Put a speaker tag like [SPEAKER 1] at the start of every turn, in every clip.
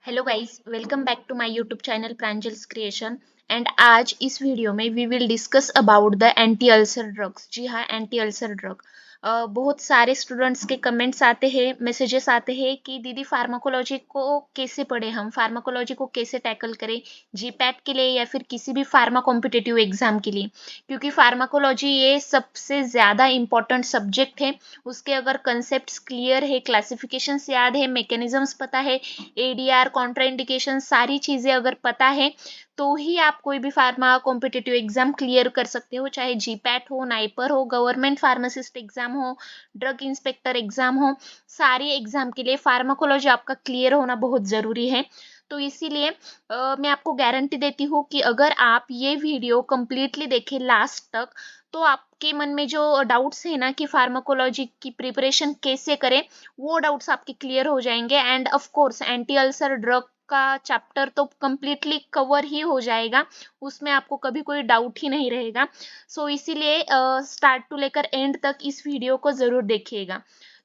[SPEAKER 1] Hello guys, welcome back to my YouTube channel Pranjal's creation. And आज इस video में we will discuss about the anti ulcer drugs. जी हाँ, anti ulcer drug. बहुत सारे students के कमेंट्स आते हैं, मैसेजेस आते हैं कि दीदी फार्माकोलॉजी को कैसे पढ़े, हम फार्माकोलॉजी को कैसे टैकल करें जीपैट के लिए या फिर किसी भी फार्मा कॉम्पिटिटिव एग्जाम के लिए, क्योंकि फार्माकोलॉजी ये सबसे ज़्यादा इम्पोर्टेंट सब्जेक्ट है। उसके अगर कंसेप्ट क्लियर है, क्लासिफिकेशंस याद है, मैकेनिज्म्स पता है, एडीआर, कॉन्ट्राइंडिकेशन, सारी चीजें अगर पता है तो ही आप कोई भी फार्मा कॉम्पिटिटिव एग्जाम क्लियर कर सकते हो, चाहे जीपैट हो, नाइपर हो, गवर्नमेंट फार्मासिस्ट एग्जाम हो, ड्रग इंस्पेक्टर एग्जाम हो। सारे एग्जाम के लिए फार्माकोलॉजी आपका क्लियर होना बहुत जरूरी है। तो इसीलिए मैं आपको गारंटी देती हूँ कि अगर आप ये वीडियो कंप्लीटली देखें लास्ट तक, तो आपके मन में जो डाउट्स है ना कि फार्माकोलॉजी की प्रिपरेशन कैसे करें, वो डाउट्स आपके क्लियर हो जाएंगे। End of course anti ulcer drug का चैप्टर तो कंप्लीटली कवर ही हो जाएगा, उसमें आपको कभी कोई डाउट ही नहीं रहेगा। सो इसीलिए स्टार्ट टू लेकर एंड तक इस वीडियो को जरूर देखिएगा।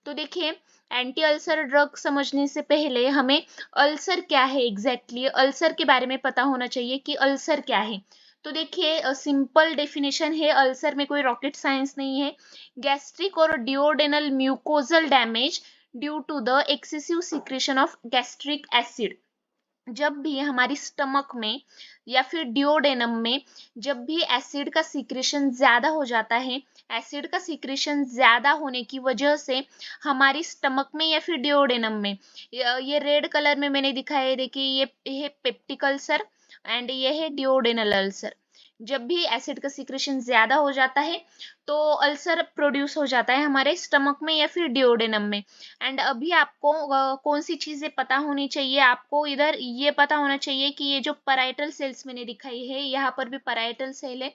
[SPEAKER 1] तो देखिए, एंटी अल्सर ड्रग समझने से पहले हमें अल्सर क्या है एग्जैक्टली अल्सर के बारे में पता होना चाहिए कि अल्सर क्या है। तो देखिए, सिंपल डेफिनेशन है, अल्सर में कोई रॉकेट साइंस नहीं है। गैस्ट्रिक और duodenal mucosal damage due to the excessive secretion of gastric acid. जब भी हमारी स्टमक में या फिर डिओडेनम में जब भी एसिड का सिक्रेशन ज्यादा हो जाता है, एसिड का सिक्रेशन ज्यादा होने की वजह से हमारी स्टमक में या फिर डिओडेनम में ये रेड कलर में मैंने दिखाया है, देखिए ये है पेप्टिक अल्सर एंड ये है डिओडेनल अल्सर। जब भी एसिड का सिक्रेशन ज्यादा हो जाता है तो अल्सर प्रोड्यूस हो जाता है हमारे स्टमक में या फिर डिओडेनम में। एंड अभी आपको कौन सी चीजें पता होनी चाहिए, आपको इधर ये पता होना चाहिए कि ये जो पराइटल सेल्स मैंने दिखाई है, यहाँ पर भी पराइटल सेल है।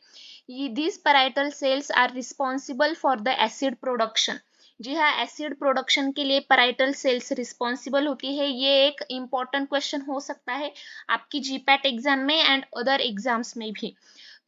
[SPEAKER 1] ये these parietal cells are responsible for the acid production. जी हाँ, एसिड प्रोडक्शन के लिए पराइटल सेल्स रिस्पॉन्सिबल होती है। ये एक इम्पॉर्टेंट क्वेश्चन हो सकता है आपकी जीपैट एग्जाम में एंड अदर एग्जाम्स में भी।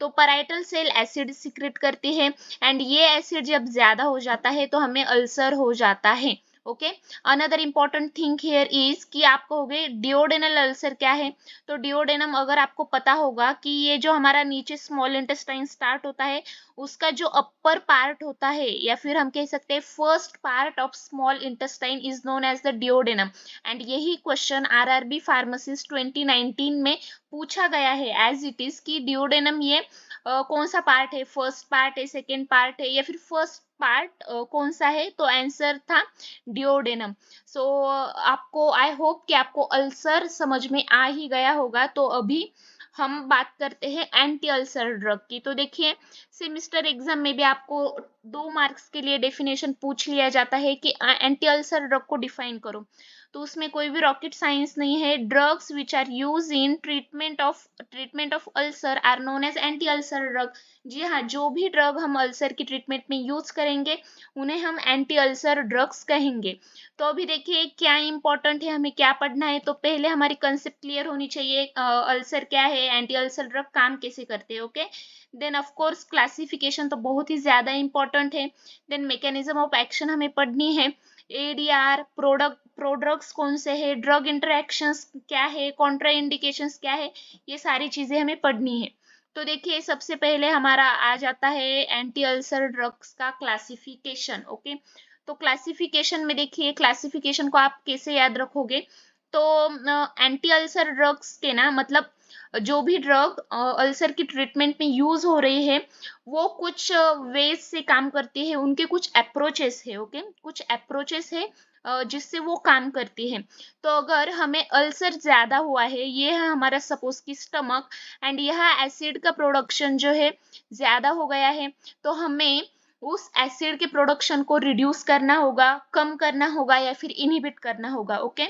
[SPEAKER 1] तो पराइटल सेल एसिड सिक्रेट करती है एंड ये एसिड जब ज्यादा हो जाता है तो हमें अल्सर हो जाता है। Okay, another important thing here is कि आप कहोगे डिओडेनल अल्सर क्या है। तो डिओडेनम अगर आपको पता होगा कि ये जो हमारा नीचे स्मॉल इंटेस्टाइन स्टार्ट होता है, उसका जो अपर पार्ट होता है या फिर हम कह सकते हैं first part of small intestine is known as the duodenum. And यही क्वेश्चन आरआरबी फार्मासिस्ट 2019 में पूछा गया है एज इट इज कि डिओडेनम ये कौन सा पार्ट है, फर्स्ट पार्ट है, सेकेंड पार्ट है या फिर फर्स्ट पार्ट कौन सा है। तो आंसर था डिओडेनम। सो आपको आई होप कि आपको अल्सर समझ में आ ही गया होगा। तो अभी हम बात करते हैं एंटी अल्सर ड्रग की। तो देखिए, सेमिस्टर एग्जाम में भी आपको 2 मार्क्स के लिए डेफिनेशन पूछ लिया जाता है कि एंटी अल्सर ड्रग को डिफाइन करो। तो उसमें कोई भी रॉकेट साइंस नहीं है। Drugs which are use in treatment of ulcer are known as anti ulcer drug. जी हाँ, जो भी ड्रग हम अल्सर की ट्रीटमेंट में यूज करेंगे उन्हें हम एंटी अल्सर ड्रग्स कहेंगे। तो अभी देखिए क्या इंपॉर्टेंट है, हमें क्या पढ़ना है। तो पहले हमारी कंसेप्ट क्लियर होनी चाहिए, अल्सर क्या है, एंटी अल्सर ड्रग काम कैसे करते हैं। Okay, then of course classification तो बहुत ही ज्यादा इंपॉर्टेंट है। देन मैकेनिज्म ऑफ एक्शन हमें पढ़नी है, एडीआर, प्रोड्रग्स कौन से है, ड्रग इंटरेक्शंस क्या है, कॉन्ट्रा इंडिकेशंस क्या है, ये सारी चीजें हमें पढ़नी है। तो देखिए, सबसे पहले हमारा आ जाता है एंटी अल्सर ड्रग्स का क्लासिफिकेशन। ओके, तो क्लासिफिकेशन में देखिए, क्लासिफिकेशन को आप कैसे याद रखोगे। तो एंटी अल्सर ड्रग्स के ना मतलब जो भी ड्रग अल्सर की ट्रीटमेंट में यूज हो रही है, वो कुछ वेज से काम करती है, उनके कुछ अप्रोचेस है। ओके, कुछ अप्रोचेस है जिससे वो काम करती है। तो अगर हमें अल्सर ज्यादा हुआ है, ये है हमारा सपोज की स्टमक, एंड यह एसिड का प्रोडक्शन जो है ज्यादा हो गया है, तो हमें उस एसिड के प्रोडक्शन को रिड्यूस करना होगा, कम करना होगा या फिर इनहिबिट करना होगा। ओके,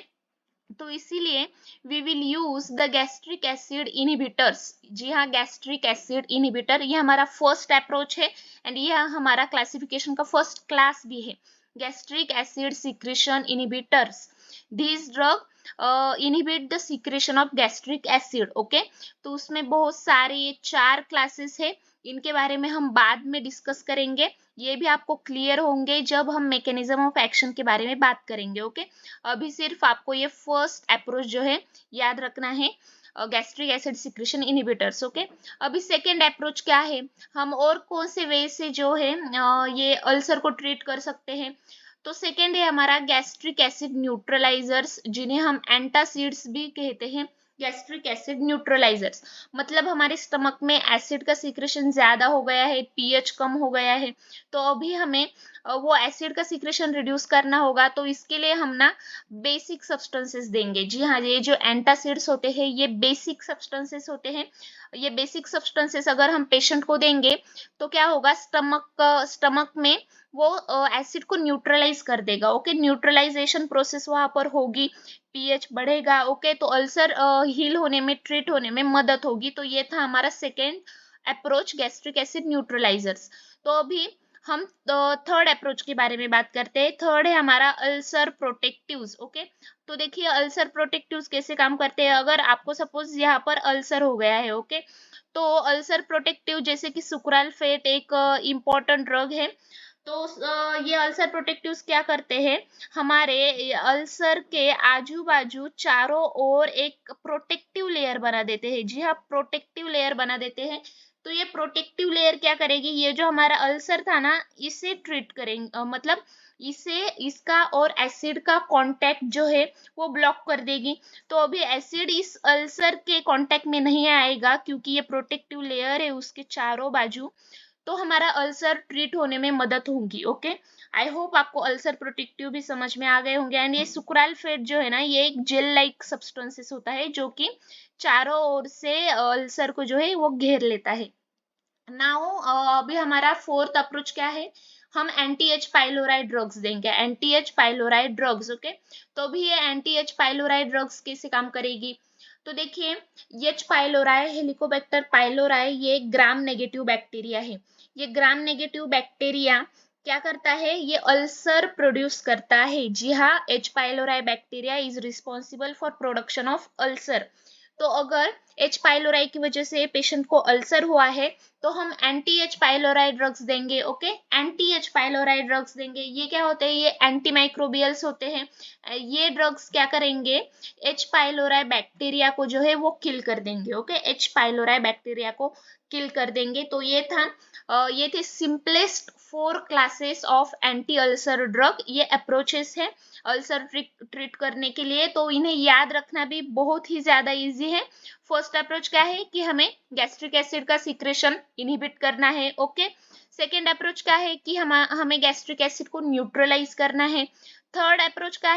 [SPEAKER 1] तो इसीलिए we will use the gastric acid inhibitors. जी हाँ, गैस्ट्रिक एसिड इनहिबिटर ये हमारा फर्स्ट अप्रोच है एंड ये हमारा क्लासिफिकेशन का फर्स्ट क्लास भी है, gastric acid secretion inhibitors. These drug inhibit the secretion of gastric acid. Okay, तो उसमें बहुत सारे ये 4 क्लासेस है, इनके बारे में हम बाद में डिस्कस करेंगे। ये भी आपको क्लियर होंगे जब हम मैकेनिज्म ऑफ एक्शन के बारे में बात करेंगे। ओके, अभी सिर्फ आपको ये फर्स्ट अप्रोच जो है याद रखना है, gastric acid secretion inhibitors. Okay, अभी सेकेंड अप्रोच क्या है, हम और कौन से वे से जो है ये अल्सर को ट्रीट कर सकते हैं। तो सेकेंड है हमारा गैस्ट्रिक एसिड न्यूट्रलाइजर्स, जिन्हें हम एंटासिड्स भी कहते हैं। गैस्ट्रिक एसिड न्यूट्रलाइजर्स मतलब हमारे स्टमक में एसिड का सीक्रेशन ज्यादा हो गया है, पीएच कम हो गया है, तो अभी हमें वो एसिड का सीक्रेशन रिड्यूस करना होगा। तो इसके लिए हम ना बेसिक सब्सटेंसेस देंगे। जी हाँ, ये जो एंटासिड्स होते हैं ये बेसिक सब्सटेंसेस होते हैं। ये बेसिक सब्सटेंसेस अगर हम पेशेंट को देंगे तो क्या होगा, स्टमक में वो एसिड को न्यूट्रलाइज कर देगा। ओके, न्यूट्रलाइजेशन प्रोसेस वहां पर होगी, पीएच बढ़ेगा। ओके, तो अल्सर हील होने में, ट्रीट होने में मदद होगी। तो ये था हमारा सेकेंड अप्रोच, गैस्ट्रिक एसिड न्यूट्रलाइजर्स। तो अभी हम थर्ड अप्रोच के बारे में बात करते हैं। थर्ड है हमारा अल्सर प्रोटेक्टिव्स। ओके, तो देखिए अल्सर प्रोटेक्टिव्स कैसे काम करते हैं। अगर आपको सपोज यहाँ पर अल्सर हो गया है, ओके, तो अल्सर प्रोटेक्टिव जैसे कि सुक्रालफेट एक इम्पोर्टेंट ड्रग है। तो ये अल्सर प्रोटेक्टिव्स क्या करते हैं, हमारे अल्सर के आजू बाजू चारों ओर एक प्रोटेक्टिव लेयर बना देते हैं। जी हाँ, प्रोटेक्टिव लेयर बना देते हैं। तो ये प्रोटेक्टिव लेयर क्या करेगी, ये जो हमारा अल्सर था ना, इसे ट्रीट करेंगे, मतलब इसे, इसका और एसिड का कांटेक्ट जो है वो ब्लॉक कर देगी। तो अभी एसिड इस अल्सर के कांटेक्ट में नहीं आएगा, क्योंकि ये प्रोटेक्टिव लेयर है उसके चारों बाजू। तो हमारा अल्सर ट्रीट होने में मदद होगी। ओके, आई होप आपको अल्सर प्रोटेक्टिव भी समझ में आ गए होंगे। एंड ये सुक्रालफेट जो है ना, ये एक जेल लाइक सब्सटेंसेस होता है जो कि चारों ओर से अल्सर को जो है वो घेर लेता है। नाउ अभी हमारा फोर्थ अप्रोच क्या है, हम एंटी एच पाइलोराइड ड्रग्स देंगे। Anti H pylori drugs. Okay, तो अभी ये एंटी एच पाइलोराइड ड्रग्स कैसे काम करेगी, तो देखिए एच पाइलोराई, हेलिकोबैक्टर पाइलोराई, ये ग्राम नेगेटिव बैक्टीरिया है। ये ग्राम नेगेटिव बैक्टीरिया क्या करता है, ये अल्सर प्रोड्यूस करता है। जी हाँ, H pylori bacteria is responsible for production of ulcer. तो अगर एच पाइलोराई की वजह से पेशेंट को अल्सर हुआ है तो हम एंटी एच पाइलोराई ड्रग्स देंगे। Okay, anti H pylori drugs देंगे। ये क्या होते हैं, ये एंटी माइक्रोबियल्स होते हैं। ये ड्रग्स क्या करेंगे, एच पाइलोराई बैक्टीरिया को जो है वो किल कर देंगे। ओके, एच पाइलोराई बैक्टीरिया को किल कर देंगे। तो ये था ये थे simplest 4 classes of anti ulcer drug. ये अप्रोचेस है अल्सर ट्रीट करने के लिए, तो इन्हें याद रखना भी बहुत ही ज्यादा इजी है। फर्स्ट अप्रोच क्या है कि हमें गैस्ट्रिक एसिड का सीक्रेशन इनहिबिट करना है। ओके, सेकेंड अप्रोच क्या है कि हमें गैस्ट्रिक एसिड को न्यूट्रलाइज करना है। थर्ड अप्रोच क्या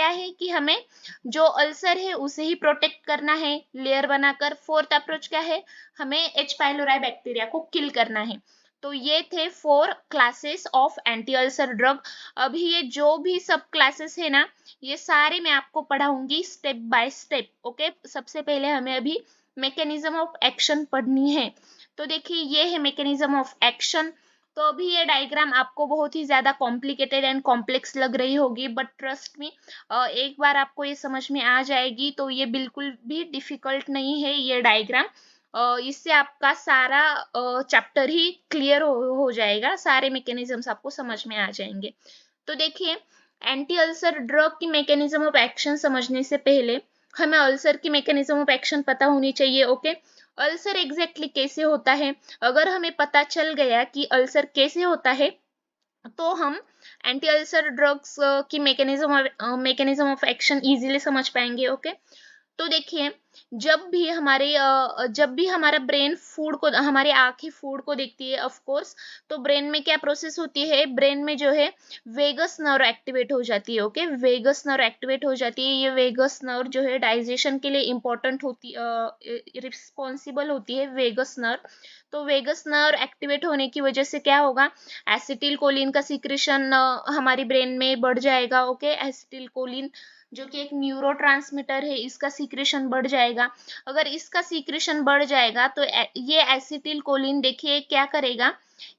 [SPEAKER 1] है कि हमें जो अल्सर है उसे ही प्रोटेक्ट करना है लेयर बनाकर। फोर्थ अप्रोच क्या है, हमें एच पाइलोराई बैक्टीरिया को किल करना है। तो ये थे 4 classes of anti ulcer drug. अभी ये जो भी सब क्लासेस है ना, ये सारे मैं आपको पढ़ाऊंगी स्टेप बाय स्टेप। ओके, सबसे पहले हमें अभी मैकेनिज्म ऑफ एक्शन पढ़नी है। तो देखिए ये है मैकेनिज्म ऑफ एक्शन। तो अभी ये डायग्राम आपको बहुत ही ज्यादा कॉम्प्लिकेटेड एंड कॉम्प्लेक्स लग रही होगी, बट ट्रस्ट मी, एक बार आपको ये समझ में आ जाएगी तो ये बिल्कुल भी डिफिकल्ट नहीं है ये डायग्राम। इससे आपका सारा चैप्टर ही क्लियर हो जाएगा, सारे मैकेनिज्म्स आपको समझ में आ जाएंगे। तो देखिए एंटी अल्सर ड्रग की मैकेनिज्म ऑफ एक्शन समझने से पहले हमें अल्सर की मैकेनिज्म ऑफ एक्शन पता होनी चाहिए। ओके, अल्सर एग्जैक्टली कैसे होता है, अगर हमें पता चल गया कि अल्सर कैसे होता है तो हम एंटी अल्सर ड्रग्स की मैकेनिज्म ऑफ एक्शन इजीली समझ पाएंगे। ओके, तो देखिए जब भी हमारा ब्रेन फूड को, हमारी आंखें फूड को देखती है ऑफ कोर्स, तो ब्रेन में क्या प्रोसेस होती है, ब्रेन में जो है वेगस नर्व एक्टिवेट हो जाती है। ओके, वेगस नर्व एक्टिवेट हो जाती है। ये वेगस नर्व जो है डाइजेशन के लिए इंपॉर्टेंट होती, रिस्पॉन्सिबल होती है वेगस नर्व। तो वेगस नर्व एक्टिवेट होने की वजह से क्या होगा, एसिटिल कोलिन का सीक्रेशन हमारी ब्रेन में बढ़ जाएगा। ओके, एसिटिल कोलिन जो कि एक न्यूरोट्रांसमीटर है, इसका सीक्रेशन बढ़ जाएगा। अगर इसका सीक्रेशन बढ़ जाएगा तो ये एसिटिल कोलिन देखिए क्या करेगा,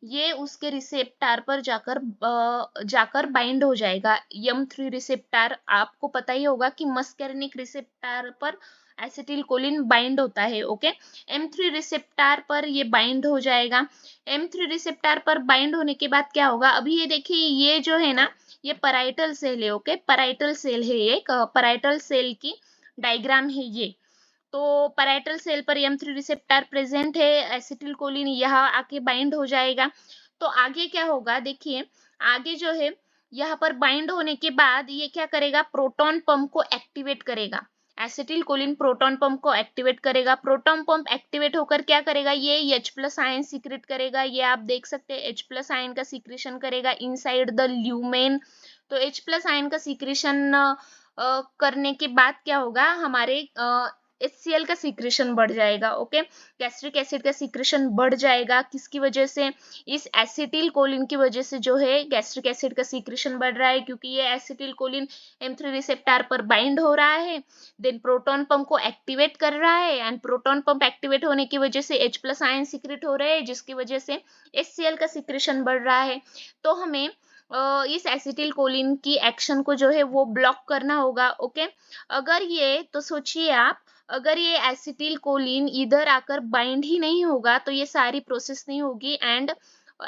[SPEAKER 1] ये उसके रिसेप्टर पर जाकर बाइंड हो जाएगा। M3 रिसेप्टर आपको पता ही होगा कि मस्कैरिनिक रिसेप्टर पर एसिटिल कोलिन बाइंड होता है। ओके, M3 रिसेप्टर पर ये बाइंड हो जाएगा। M3 रिसेप्टर पर बाइंड होने के बाद क्या होगा, अभी ये देखिए, ये जो है ना, ये पैराइटल सेल है। ओके, पैराइटल सेल है, ये पैराइटल सेल की डायग्राम है ये। तो पैराइटल सेल पर M3 रिसेप्टर प्रेजेंट है, एसिटिल कोलिन यहाँ आके बाइंड हो जाएगा। तो आगे क्या होगा, देखिए आगे जो है, यहाँ पर बाइंड होने के बाद ये क्या करेगा, प्रोटॉन पंप को एक्टिवेट करेगा। एसिटिल कोलिन प्रोटॉन पंप को एक्टिवेट करेगा। प्रोटॉन पंप एक्टिवेट होकर क्या करेगा, ये H+ आयन सीक्रेट करेगा। ये आप देख सकते हैं, H+ आयन का सीक्रेशन करेगा इनसाइड द ल्यूमेन। तो H+ आयन का सीक्रेशन करने के बाद क्या होगा, हमारे HCl का सीक्रेशन बढ़ जाएगा। ओके, गैस्ट्रिक एसिड का सीक्रेशन बढ़ जाएगा। किसकी वजह से, इस एसिटिल कोलिन की वजह से जो है गैस्ट्रिक एसिड का सीक्रेशन बढ़ रहा है, क्योंकि ये एसिटिल कोलिन M3 रिसेप्टर पर बाइंड हो रहा है, देन प्रोटॉन पंप को एक्टिवेट कर रहा है, एंड प्रोटॉन पंप एक्टिवेट होने की वजह से H+ आयन सीक्रेट हो रहे हैं, जिसकी वजह से HCl का सीक्रेशन बढ़ रहा है। तो हमें इस एसिटिल कोलिन की एक्शन को जो है वो ब्लॉक करना होगा। ओके, अगर ये, तो सोचिए आप, अगर ये एसिटिल कोलिन इधर आकर बाइंड ही नहीं होगा तो ये सारी प्रोसेस नहीं होगी एंड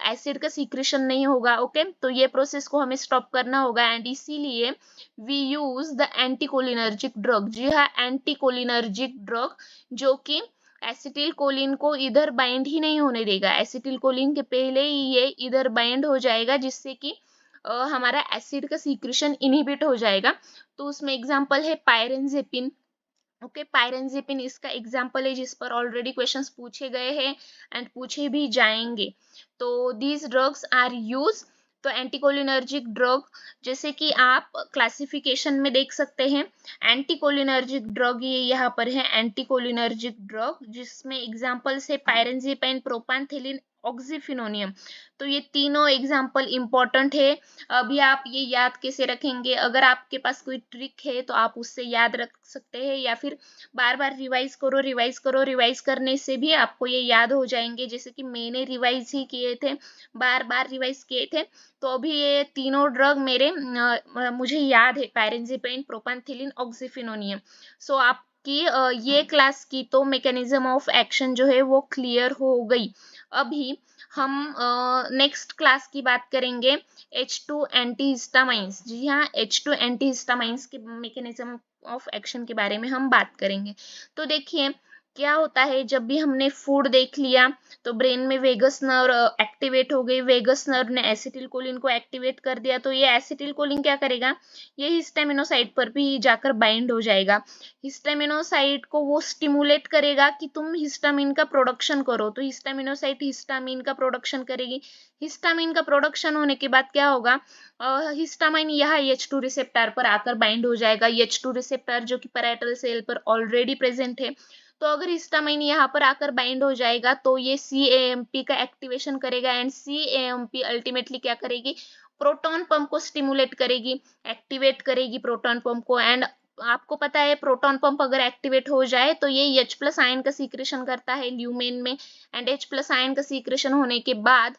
[SPEAKER 1] एसिड का सीक्रेशन नहीं होगा। ओके, तो ये प्रोसेस को हमें स्टॉप करना होगा, एंड इसीलिए we use the anticholinergic drug. जी हाँ, एंटीकोलिनर्जिक ड्रग, जो कि एसिटिल कोलिन को इधर बाइंड ही नहीं होने देगा। एसिटिल कोलिन के पहले ही ये इधर बाइंड हो जाएगा, जिससे कि हमारा एसिड का सीक्रेशन इनहिबिट हो जाएगा। तो उसमें एग्जांपल है पायरेनजेपिन। ओके, पायरेनजेपिन इसका एग्जाम्पल है, जिस पर ऑलरेडी क्वेश्चंस पूछे गए हैं एंड पूछे भी जाएंगे। तो दीज ड्रग्स आर यूज। तो एंटीकोलिनर्जिक ड्रग, जैसे कि आप क्लासिफिकेशन में देख सकते हैं, एंटीकोलिनर्जिक ड्रग ये यहाँ पर है, एंटीकोलिनर्जिक ड्रग, जिसमें एग्जाम्पल्स है पायरेनजेपाइन, प्रोपानथेलिन, ऑक्सीफिनोनियम। तो ये तीनों एग्जाम्पल इंपॉर्टेंट है। अभी आप ये याद कैसे रखेंगे, अगर आपके पास कोई ट्रिक है तो आप उससे याद रख सकते हैं, या फिर बार बार रिवाइज करो, रिवाइज करो, रिवाइज करने से भी आपको ये याद हो जाएंगे। जैसे कि मैंने रिवाइज ही किए थे, बार बार रिवाइज किए थे। तो अभी ये तीनों ड्रग मेरे मुझे याद है, पैरेंजेपाइन, प्रोपानथेलिन, ऑक्सीफिनोनियम। सो आपकी ये क्लास की तो मैकेनिज्म ऑफ एक्शन जो है वो क्लियर हो गई। अभी हम नेक्स्ट क्लास की बात करेंगे, H2 एंटीहिस्टामाइंस। जी हाँ, H2 एंटीहिस्टामाइंस के मैकेनिज्म ऑफ एक्शन के बारे में हम बात करेंगे। तो देखिए क्या होता है, जब भी हमने फूड देख लिया तो ब्रेन में वेगस नर्व एक्टिवेट हो गई। वेगस नर्व ने एसिटिल कोलिन को एक्टिवेट कर दिया, तो ये एसिटिल कोलिन क्या करेगा, ये हिस्टामिनोसाइट पर भी जाकर बाइंड हो जाएगा। हिस्टामिनोसाइट को वो स्टिमुलेट करेगा कि तुम हिस्टामिन का प्रोडक्शन करो, तो हिस्टामिनोसाइट हिस्टामिन का प्रोडक्शन करेगी। हिस्टामिन का प्रोडक्शन होने के बाद क्या होगा, हिस्टामिन यहाँ H2 रिसेप्टर पर आकर बाइंड हो जाएगा। H2 रिसेप्टर जो कि पैराइटल सेल पर ऑलरेडी प्रेजेंट है। तो अगर हिस्टामिन यहाँ पर आकर बाइंड हो जाएगा तो ये CAMP का एक्टिवेशन करेगा, एंड CAMP अल्टीमेटली क्या करेगी, प्रोटॉन पंप को स्टिमुलेट करेगी, एक्टिवेट करेगी प्रोटॉन पंप को। एंड आपको पता है, प्रोटॉन पंप अगर एक्टिवेट हो जाए तो ये H+ आयन का सीक्रेशन करता है ल्यूमेन में, एंड H+ आयन का सीक्रेशन होने के बाद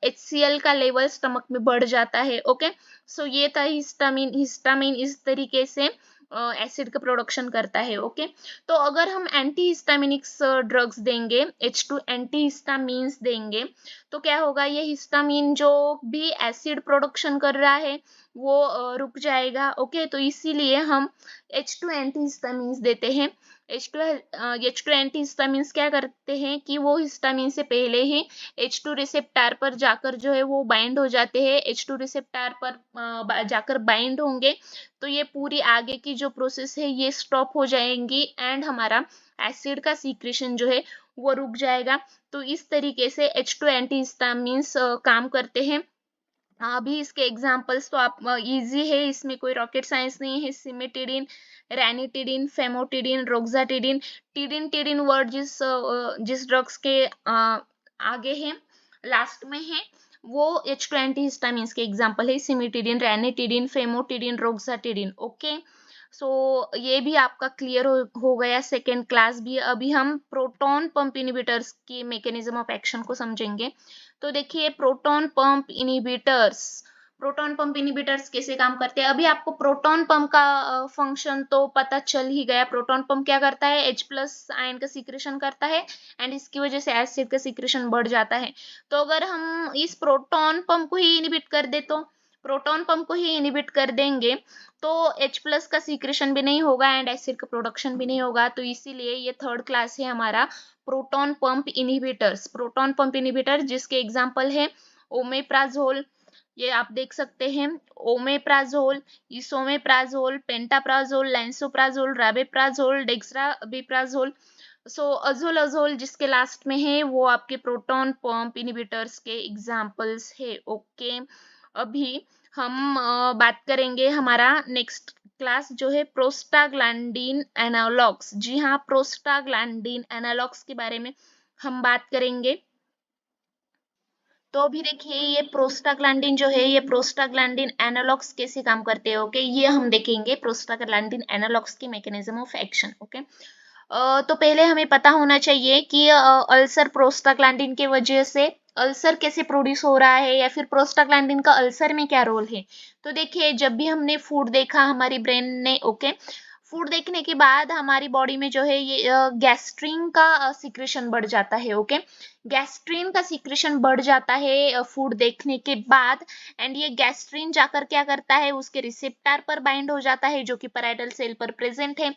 [SPEAKER 1] HCl का लेवल स्टमक में बढ़ जाता है। ओके, सो ये था हिस्टामिन। हिस्टामिन इस तरीके से एसिड का प्रोडक्शन करता है। ओके, तो अगर हम एंटीहिस्टामिनिक्स ड्रग्स देंगे, H2 एंटीहिस्टामिन्स देंगे, तो क्या होगा, ये हिस्टामिन जो भी एसिड प्रोडक्शन कर रहा है वो रुक जाएगा। ओके, तो इसीलिए हम H2 एंटीहिस्टामिन्स देते हैं। H2 एंटीहिस्टामिन्स क्या करते हैं कि वो हिस्टामिन से पहले ही H2 रिसेप्टर पर जाकर जो है वो बाइंड हो जाते हैं। H2 रिसेप्टर पर जाकर बाइंड होंगे तो ये पूरी आगे की जो प्रोसेस है ये स्टॉप हो जाएंगी, एंड हमारा एसिड का सीक्रेशन जो है वो रुक जाएगा। तो इस तरीके से H2 एंटीहिस्टामिन्स काम करते हैं। अभी इसके एग्जांपल्स तो आप इजी है, इसमें कोई रॉकेट साइंस नहीं है। Cimetidine, ranitidine, famotidine, roxatidine. Tidine tidine word जिस ड्रग्स के आगे है, लास्ट में है, वो H2 एंटीहिस्टामिन्स के एग्जांपल है। Cimetidine, ranitidine, famotidine, roxatidine. Okay, ये भी आपका क्लियर हो गया, सेकेंड क्लास भी। अभी हम प्रोटॉन पंप इनिबिटर्स की मैकेनिज्म ऑफ एक्शन को समझेंगे। तो देखिए, प्रोटॉन पंप इनिबिटर्स कैसे काम करते हैं। अभी आपको प्रोटॉन पंप का फंक्शन तो पता चल ही गया। प्रोटॉन पंप क्या करता है, H प्लस आयन का सीक्रेशन करता है एंड इसकी वजह से एसिड का सीक्रेशन बढ़ जाता है। तो अगर हम इस प्रोटॉन पंप को ही इनिबिट कर दे, तो प्रोटॉन पंप को ही इनिबिट कर देंगे तो H प्लस का सीक्रेशन भी नहीं होगा एंड एसिड का प्रोडक्शन भी नहीं होगा। तो इसीलिए ये थर्ड क्लास है हमारा, proton pump inhibitors. Proton pump inhibitor जिसके एग्जांपल है ओमेप्राजोल, ये आप देख सकते हैं, ओमेप्राजोल, इसोमेप्राजोल, पेंटाप्राजोल, लैंसोप्राजोल, राबेप्राजोल, डेक्साबीप्राजोल। अजोल जिसके लास्ट में है वो आपके प्रोटॉन पंप इनिबिटर्स के एग्जांपल्स है। ओके, अभी हम बात करेंगे हमारा नेक्स्ट क्लास जो है प्रोस्टाग्लैंडिन एनालॉग्स। जी हाँ, प्रोस्टाग्लैंडिन एनालॉग्स के बारे में हम बात करेंगे। तो अभी देखिए, ये प्रोस्टाग्लैंडिन जो है, ये प्रोस्टाग्लैंडिन एनालॉग्स कैसे काम करते हैं। ओके, ये हम देखेंगे प्रोस्टाग्लैंडिन एनालॉग्स की मैकेनिज्म ऑफ एक्शन। ओके, तो पहले हमें पता होना चाहिए कि अल्सर प्रोस्टाग्लैंडिन के वजह से अल्सर कैसे प्रोड्यूस हो रहा है, या फिर प्रोस्टाग्लैंडिन का अल्सर में क्या रोल है। तो देखिए, जब भी हमने फूड देखा हमारी ब्रेन ने, ओके, फूड देखने के बाद हमारी बॉडी में जो है ये गैस्ट्रिन का सिक्रेशन बढ़ जाता है। ओके, गैस्ट्रिन का सिक्रेशन बढ़ जाता है फूड देखने के बाद एंड ये गैस्ट्रिन जाकर क्या करता है, उसके रिसेप्टर पर बाइंड हो जाता है जो कि पैराइटल सेल पर प्रेजेंट है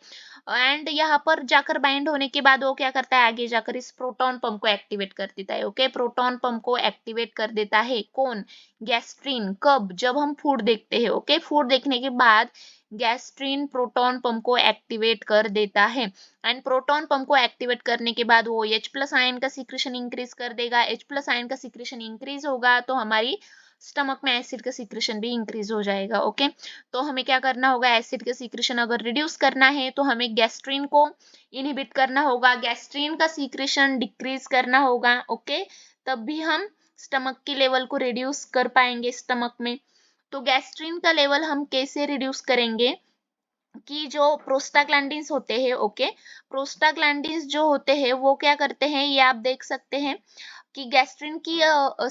[SPEAKER 1] एंड यहाँ पर जाकर बाइंड होने के बाद वो क्या करता है, आगे जाकर इस प्रोटॉन पंप को एक्टिवेट कर देता है। ओके, प्रोटॉन पंप को एक्टिवेट कर देता है कौन, गैस्ट्रिन। कब, जब हम फूड देखते हैं। ओके, फूड देखने के बाद गैस्ट्रिन प्रोटॉन पंप को एक्टिवेट कर देता है एंड प्रोटॉन पंप को एक्टिवेट करने के बाद वो H प्लस आयन का सीक्रेशन इंक्रीज कर देगा। H प्लस आयन का सीक्रेशन इंक्रीज होगा तो हमारी स्टमक में एसिड का सीक्रेशन भी इंक्रीज हो जाएगा। ओके, तो हमें क्या करना होगा, एसिड का सीक्रेशन अगर रिड्यूस करना है तो हमें गैस्ट्रिन को इनहिबिट करना होगा, गैस्ट्रिन का सीक्रेशन डिक्रीज करना होगा। ओके, तब भी हम स्टमक की लेवल को रिड्यूस कर पाएंगे स्टमक में। तो गैस्ट्रिन का लेवल हम कैसे रिड्यूस करेंगे कि जो प्रोस्टाग्लैंडिन्स होते हैं, ओके, प्रोस्टाग्लैंडिन्स जो होते हैं वो क्या करते हैं, ये आप देख सकते हैं कि गैस्ट्रिन की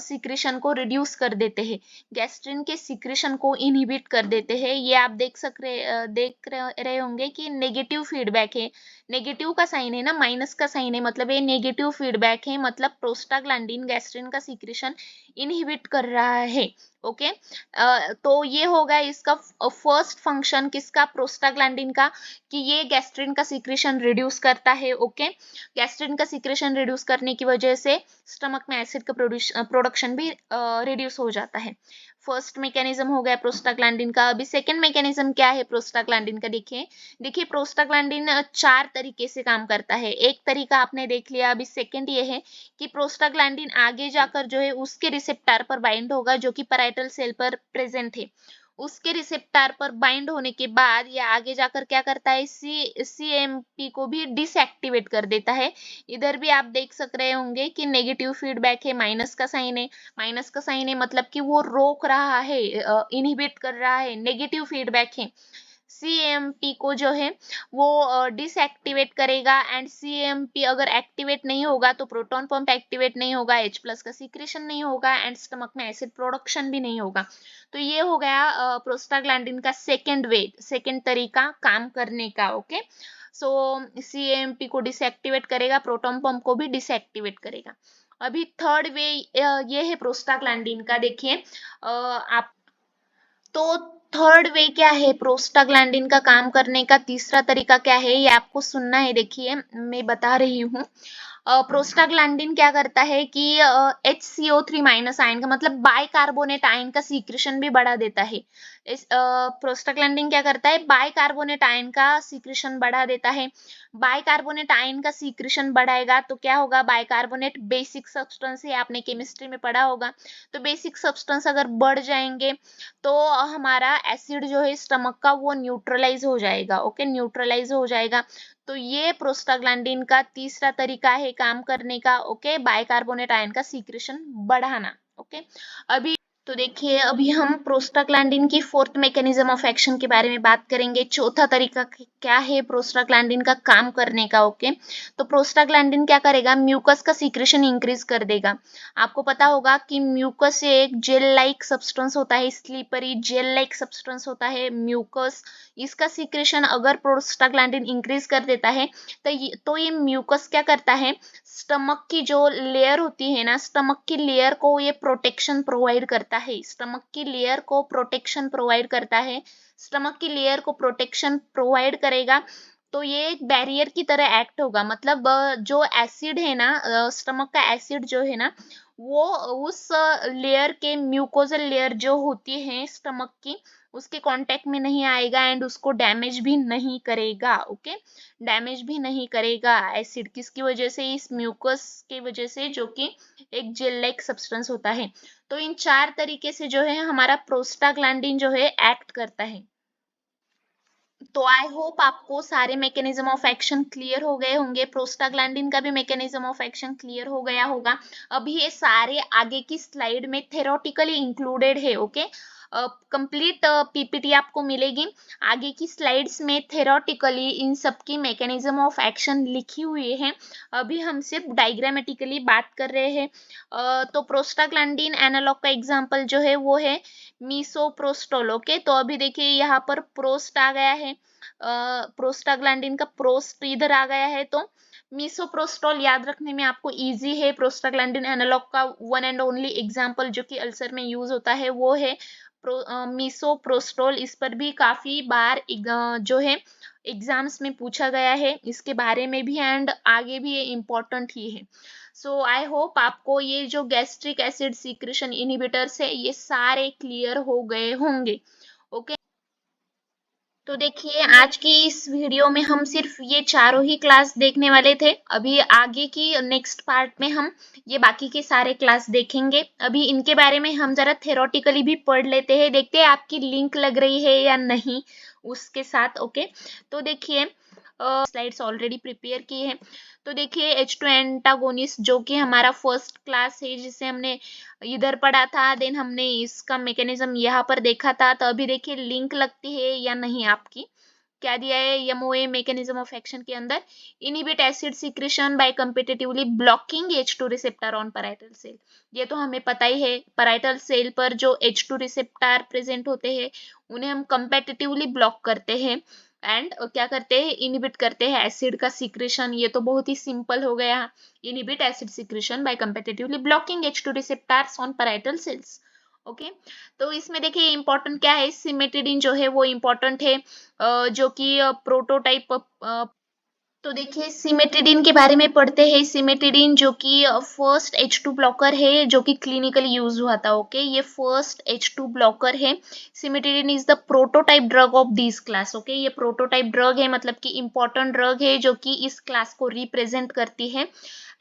[SPEAKER 1] सीक्रेशन को रिड्यूस कर देते हैं, गैस्ट्रिन के सीक्रेशन को इनहिबिट कर देते हैं। ये आप देख रहे होंगे कि नेगेटिव फीडबैक है, नेगेटिव का साइन है ना, माइनस का साइन है, मतलब ये नेगेटिव फीडबैक है, मतलब प्रोस्टाग्लैंडिन गैस्ट्रिन का सीक्रेशन इनहिबिट कर रहा है। ओके, तो ये होगा इसका फर्स्ट फंक्शन किसका, प्रोस्टाग्लैंडिन का, कि ये गैस्ट्रिन का सीक्रेशन रिड्यूस करता है। ओके, गैस्ट्रिन का सीक्रेशन रिड्यूस करने की वजह से स्टमक में एसिड का प्रोडक्शन भी रिड्यूस हो जाता है। फर्स्ट मैकेनिज्म हो गया प्रोस्टाग्लैंडिन का। अभी सेकंड मैकेनिज्म क्या है प्रोस्टाग्लैंडिन का, देखिए देखिए प्रोस्टाग्लैंडिन चार तरीके से काम करता है। एक तरीका आपने देख लिया, अभी सेकंड ये है कि प्रोस्टाग्लैंडिन आगे जाकर जो है उसके रिसेप्टर पर बाइंड होगा जो कि पैराइटल सेल पर प्रेजेंट है। उसके रिसेप्टर पर बाइंड होने के बाद ये आगे जाकर क्या करता है, सीएमपी को भी डिसएक्टिवेट कर देता है। इधर भी आप देख सक रहे होंगे कि नेगेटिव फीडबैक है, माइनस का साइन है, माइनस का साइन है मतलब कि वो रोक रहा है, इनहिबिट कर रहा है, नेगेटिव फीडबैक है। सीएमपी को जो है वो डिसएक्टिवेट करेगा एंड सीएमपी अगर एक्टिवेट नहीं होगा तो प्रोटॉन पंप एक्टिवेट नहीं होगा, H प्लस का सीक्रेशन नहीं होगा एंड स्टमक में एसिड प्रोडक्शन भी नहीं होगा। तो ये हो गया प्रोस्टाग्लैंडिन का सेकेंड तरीका काम करने का। ओके, सो सीएमपी को डिसएक्टिवेट करेगा, प्रोटॉन पंप को भी डिसएक्टिवेट करेगा। अभी थर्ड वे ये है प्रोस्टाग्लैंडिन का, देखिए आप, तो थर्ड वे क्या है प्रोस्टाग्लैंडिन का काम करने का, तीसरा तरीका क्या है ये आपको सुनना है। देखिए मैं बता रही हूँ, प्रोस्टाग्लैंडिन क्या करता है कि HCO3 माइनस आयन का मतलब बाइकार्बोनेट आयन का सीक्रेशन भी बढ़ा देता है। इस प्रोस्टाग्लैंडिन क्या करता है, बाइकार्बोनेट आयन का सीक्रेशन बढ़ा देता है। बाइकार्बोनेट आयन का सीक्रेशन बढ़ाएगा तो क्या होगा, बाइकार्बोनेट बेसिक सब्सटेंस है, आपने केमिस्ट्री में पढ़ा होगा। तो बेसिक सब्सटेंस अगर बढ़ जाएंगे तो हमारा एसिड जो है स्टमक का वो न्यूट्रलाइज हो जाएगा। ओके, न्यूट्रलाइज हो जाएगा। तो ये प्रोस्टाग्लैंडिन का तीसरा तरीका है काम करने का। ओके, बाइकार्बोनेट आयन का सीक्रेशन बढ़ाना। ओके, अभी तो देखिए अभी हम प्रोस्टाग्लैंडिन की फोर्थ मैकेनिज्म ऑफ एक्शन के बारे में बात करेंगे। चौथा तरीका क्या है प्रोस्टाग्लैंडिन का काम करने का। ओके, तो प्रोस्टाग्लैंडिन क्या करेगा, म्यूकस का सीक्रेशन इंक्रीज कर देगा। आपको पता होगा कि म्यूकस एक जेल लाइक सब्सटेंस होता है, स्लीपरी जेल लाइक सब्सटेंस होता है म्यूकस। इसका सीक्रेशन अगर प्रोस्टाग्लैंडिन इंक्रीज कर देता है तो ये म्यूकस क्या करता है, स्टमक की जो लेयर होती है ना, स्टमक की लेयर को ये प्रोटेक्शन प्रोवाइड करता है। स्टमक की लेयर को प्रोटेक्शन प्रोवाइड करता है। स्टमक की लेयर को प्रोटेक्शन प्रोवाइड करेगा तो ये एक बैरियर की तरह एक्ट होगा। मतलब जो एसिड है ना, स्टमक का एसिड जो है ना, वो उस लेयर के म्यूकोजल लेयर जो होती है स्टमक की, उसके कांटेक्ट में नहीं आएगा एंड उसको डैमेज भी नहीं करेगा। ओके, डैमेज भी नहीं करेगा एसिड, किसकी वजह से, इस म्यूकस की वजह से, जो कि एक जेल लाइक सब्सटेंस होता है। तो इन चार तरीके से जो है हमारा प्रोस्टाग्लैंडिन जो है एक्ट करता है। तो आई होप आपको सारे मैकेनिज्म ऑफ एक्शन क्लियर हो गए होंगे। प्रोस्टाग्लैंडिन का भी मैकेनिज्म ऑफ एक्शन क्लियर हो गया होगा। अभी ये सारे आगे की स्लाइड में थेरोटिकली इंक्लूडेड है। ओके, कंप्लीट पीपीटी आपको मिलेगी। आगे की स्लाइड्स में थेरोटिकली इन सब की मैकेनिज्म ऑफ एक्शन लिखी हुई है। अभी हम सिर्फ डायग्रामेटिकली बात कर रहे हैं। तो प्रोस्टाग्लैंडिन एनालॉग का एग्जांपल जो है वो है मीसोप्रोस्टोल। ओके, तो अभी देखिए यहाँ पर प्रोस्ट आ गया है, प्रोस्टाग्लैंडिन का प्रोस्ट इधर आ गया है। तो मीसोप्रोस्टोल याद रखने में आपको इजी है। प्रोस्टाग्लैंडिन एनालॉग का वन एंड ओनली एग्जांपल जो कि अल्सर में यूज होता है वो है मीसोप्रोस्टोल। इस पर भी काफी बार जो है एग्जाम्स में पूछा गया है इसके बारे में भी, एंड आगे भी ये इम्पोर्टेंट ही है। सो आई होप आपको ये जो गैस्ट्रिक एसिड सीक्रेशन इनहिबिटर्स है ये सारे क्लियर हो गए होंगे। ओके, तो देखिए आज की इस वीडियो में हम सिर्फ ये चारों ही क्लास देखने वाले थे। अभी आगे की नेक्स्ट पार्ट में हम ये बाकी के सारे क्लास देखेंगे। अभी इनके बारे में हम जरा थेरोटिकली भी पढ़ लेते हैं, देखते हैं आपकी लिंक लग रही है या नहीं उसके साथ। ओके, तो देखिए स्लाइड्स ऑलरेडी प्रिपेयर की है। तो देखिए H2 एंटागोनिस्ट जो कि हमारा फर्स्ट क्लास है जिसे हमने इधर पढ़ा था, देन हमने इसका मैकेनिज्म यहाँ पर देखा था। तो अभी देखिए लिंक लगती है या नहीं आपकी। क्या दिया है एमओए मैकेनिज्म ऑफ एक्शन के अंदर, inhibit acid secretion by competitively blocking H2 receptor on parietal cell. ये तो हमें पता ही है, पैराइटल सेल पर जो H2 रिसेप्टर प्रेजेंट होते हैं उन्हें हम कम्पिटिटिवली ब्लॉक करते हैं एंड क्या करते हैं, इनहिबिट करते हैं एसिड का सीक्रेशन। ये तो बहुत ही सिंपल हो गया, inhibit acid secretion by competitively blocking H2 receptors on parietal cells. Okay, तो इसमें देखिए इंपॉर्टेंट क्या है, सिमेटिडिन जो है वो इंपॉर्टेंट है, जो कि प्रोटोटाइप। तो देखिए सिमेटिडिन के बारे में पढ़ते हैं। सिमेटिडिन जो कि फर्स्ट H2 ब्लॉकर है जो कि क्लिनिकली यूज हुआ था। ओके, ये फर्स्ट H2 ब्लॉकर है। Cimetidine is the prototype drug of this class. Okay, ये प्रोटोटाइप ड्रग है, मतलब कि इंपॉर्टेंट ड्रग है जो कि इस क्लास को रिप्रेजेंट करती है।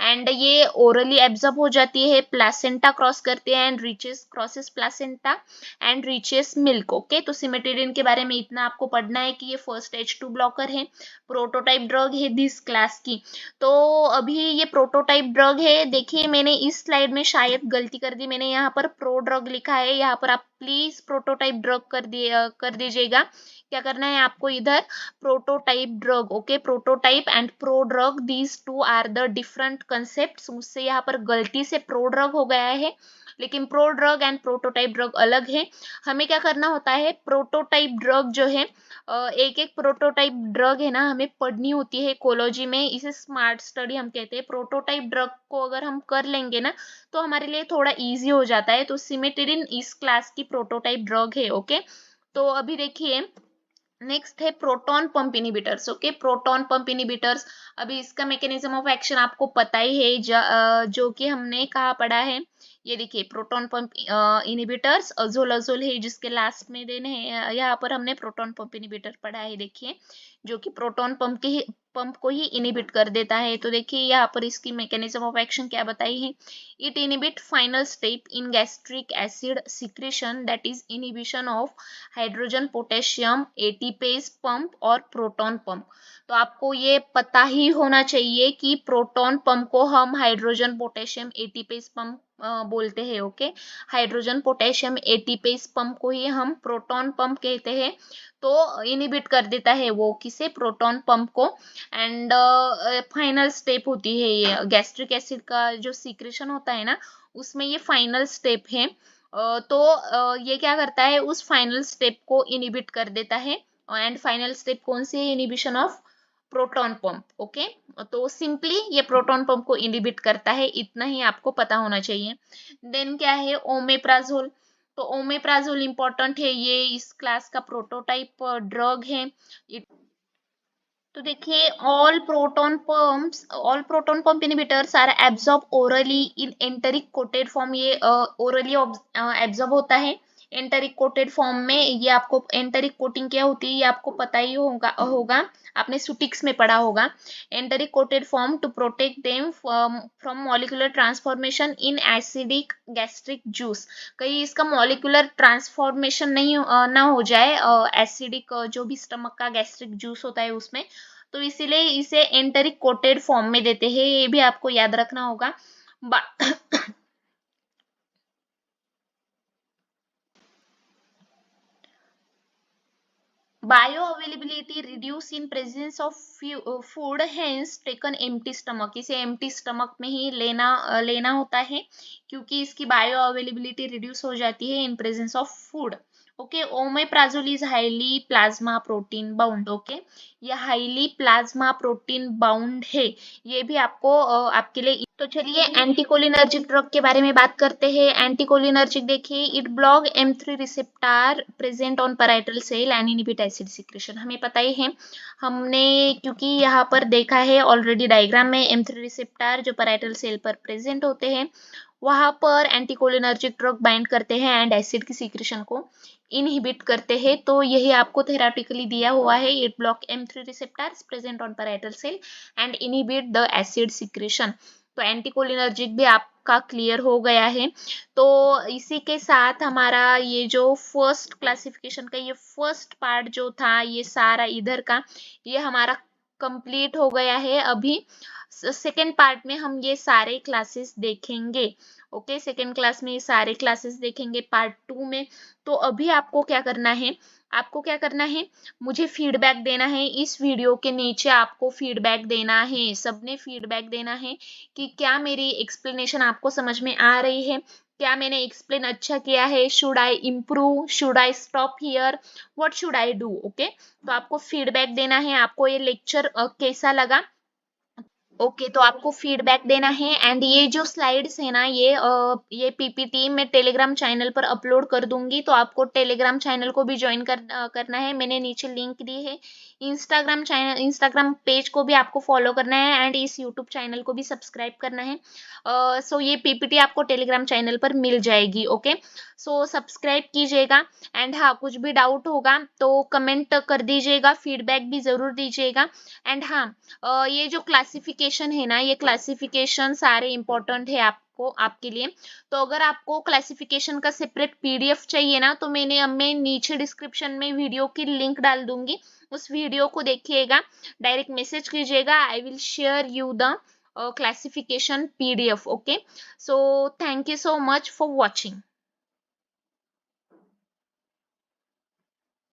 [SPEAKER 1] एंड ये ओरली एब्जॉर्ब हो जाती है, प्लासेंटा क्रॉस करते हैं and reaches crosses placenta and reaches milk. Okay, तो सिमेटिडिन के बारे में इतना आपको पढ़ना है कि ये फर्स्ट H2 ब्लॉकर है, प्रोटोटाइप ड्रग है दिस क्लास की। तो अभी ये प्रोटोटाइप ड्रग है। देखिए मैंने इस स्लाइड में शायद गलती कर दी, मैंने यहाँ पर प्रो ड्रग लिखा है, यहाँ पर आप प्लीज प्रोटोटाइप ड्रग कर दीजिएगा। क्या करना है आपको इधर, prototype drug. Okay, prototype and prodrug, these two are the different concept. मुझसे यहाँ पर गलती से प्रो ड्रग हो गया है, लेकिन pro drug and prototype drug अलग है। हमें क्या करना होता है, प्रोटोटाइप ड्रग जो है, एक एक प्रोटोटाइप ड्रग है ना हमें पढ़नी होती है कोलॉजी में, इसे स्मार्ट स्टडी हम कहते हैं। प्रोटोटाइप ड्रग को अगर हम कर लेंगे ना तो हमारे लिए थोड़ा इजी हो जाता है। तो सिमेटिडिन इस क्लास की प्रोटोटाइप ड्रग है। ओके, तो अभी देखिए नेक्स्ट है proton pump inhibitors. Okay, proton pump inhibitors, अभी इसका मैकेनिज्म ऑफ एक्शन आपको पता ही है, जो कि हमने कहा पढ़ा है। ये देखिए प्रोटॉन पंप इनिबिटर्स, अजोल अजोल है जिसके लास्ट में देने हैं, यहाँ पर हमने प्रोटॉन पंप इनिबिटर पढ़ा है। देखिए जो कि प्रोटॉन पंप को ही इनिबिट कर देता है। तो देखिए यहाँ पर इसकी मैकेनिज्म ऑफ एक्शन क्या बताई है, it inhibit final step in gastric acid secretion, that is inhibition of hydrogen potassium ATPase pump और प्रोटॉन पंप। तो आपको ये पता ही होना चाहिए कि प्रोटॉन पंप को हम हाइड्रोजन पोटेशियम एटीपेज पंप बोलते हैं। ओके, हाइड्रोजन पोटेशियम एटीपी, इस पंप को ही हम प्रोटॉन पंप कहते हैं। तो इनिबिट कर देता है वो किसे, प्रोटॉन पंप को। एंड फाइनल स्टेप होती है ये गैस्ट्रिक एसिड का जो सीक्रेशन होता है ना, उसमें ये फाइनल स्टेप है। तो ये क्या करता है, उस फाइनल स्टेप को इनिबिट कर देता है। एंड फाइनल स्टेप कौन सी है, inhibition of proton pump. Okay, तो सिंपली ये प्रोटॉन पंप को इनिबिट करता है, इतना ही आपको पता होना चाहिए। देन क्या है, ओमेप्राजोल। तो ओमेप्राजोल इंपॉर्टेंट है, ये इस क्लास का प्रोटोटाइप ड्रग है। तो देखिए, all proton pump inhibitors are absorb orally in enteric coated form. ये ओरली एब्जॉर्ब होता है एंटरिक कोटेड फॉर्म में। ये आपको एंटरिक कोटिंग क्या होती है ये आपको पता ही होगा, आपने सुटिक्स में पढ़ा होगा। Enteric coated form to protect them from molecular transformation in acidic gastric juice. कहीं इसका मॉलिक्यूलर ट्रांसफॉर्मेशन नहीं ना हो जाए एसिडिक जो भी स्टमक का गैस्ट्रिक जूस होता है उसमें, तो इसीलिए इसे एंटरिक कोटेड फॉर्म में देते हैं, ये भी आपको याद रखना होगा। Bioavailability reduce in presence of food, hence taken empty stomach। इसे empty stomach में ही लेना होता है, क्योंकि इसकी बायो अवेलेबिलिटी रिड्यूस हो जाती है in presence of food. Okay, omeprazole is highly plasma protein bound. Okay, ये हाईली प्लाज्मा प्रोटीन बाउंड है, ये भी आपको आपके लिए। तो चलिए एंटीकोलिनर्जिक ड्रग के बारे में बात करते हैं। एंटीकोलिनर्जिक देखिए, it block M3 receptor present on parietal cell and inhibit acid secretion. हमें पता ही है, हमने क्योंकि यहाँ पर देखा है ऑलरेडी डायग्राम में, M3 रिसेप्टर जो पैराइटल सेल पर प्रेजेंट होते हैं वहां पर एंटीकोलिनर्जिक ड्रग बाइंड करते हैं एंड एसिड की सीक्रेशन को इनहिबिट करते हैं। तो यही आपको थेराटिकली दिया हुआ है, it block M3 receptors present on parietal cell and inhibit the acid secretion. तो एंटीकोलिनर्जिक भी आपका क्लियर हो गया है। तो इसी के साथ हमारा ये जो फर्स्ट क्लासिफिकेशन का ये फर्स्ट पार्ट जो था ये सारा इधर का, ये हमारा कंप्लीट हो गया है। अभी सेकेंड पार्ट में हम ये सारे क्लासेस देखेंगे। ओके, सेकेंड क्लास में ये सारे क्लासेस देखेंगे पार्ट 2 में। तो अभी आपको क्या करना है, मुझे फीडबैक देना है। इस वीडियो के नीचे आपको फीडबैक देना है, सबने फीडबैक देना है कि क्या मेरी एक्सप्लेनेशन आपको समझ में आ रही है, क्या मैंने एक्सप्लेन अच्छा किया है, should I improve, should I stop here, what should I do. Okay, तो आपको फीडबैक देना है, आपको ये लेक्चर कैसा लगा। ओके, तो आपको फीडबैक देना है। एंड ये जो स्लाइड्स है ना, ये पीपीटी मैं टेलीग्राम चैनल पर अपलोड कर दूंगी, तो आपको टेलीग्राम चैनल को भी ज्वाइन करना है, मैंने नीचे लिंक दी है। इंस्टाग्राम पेज को भी आपको फॉलो करना है एंड इस यूट्यूब चैनल को भी सब्सक्राइब करना है। सो ये पीपीटी आपको टेलीग्राम चैनल पर मिल जाएगी। ओके, सो सब्सक्राइब कीजिएगा। एंड हाँ, कुछ भी डाउट होगा तो कमेंट कर दीजिएगा, फीडबैक भी जरूर दीजिएगा। एंड हाँ, ये जो क्लासिफिकेशन है ना, ये क्लासिफिकेशन सारे इंपॉर्टेंट है आपको, आपके लिए। तो अगर आपको क्लासिफिकेशन का सेपरेट पीडीएफ चाहिए ना, तो मैं नीचे डिस्क्रिप्शन में वीडियो की लिंक डाल दूंगी, उस वीडियो को देखिएगा, डायरेक्ट मैसेज कीजिएगा, I will share you the classification PDF. Okay, so thank you so much for watching.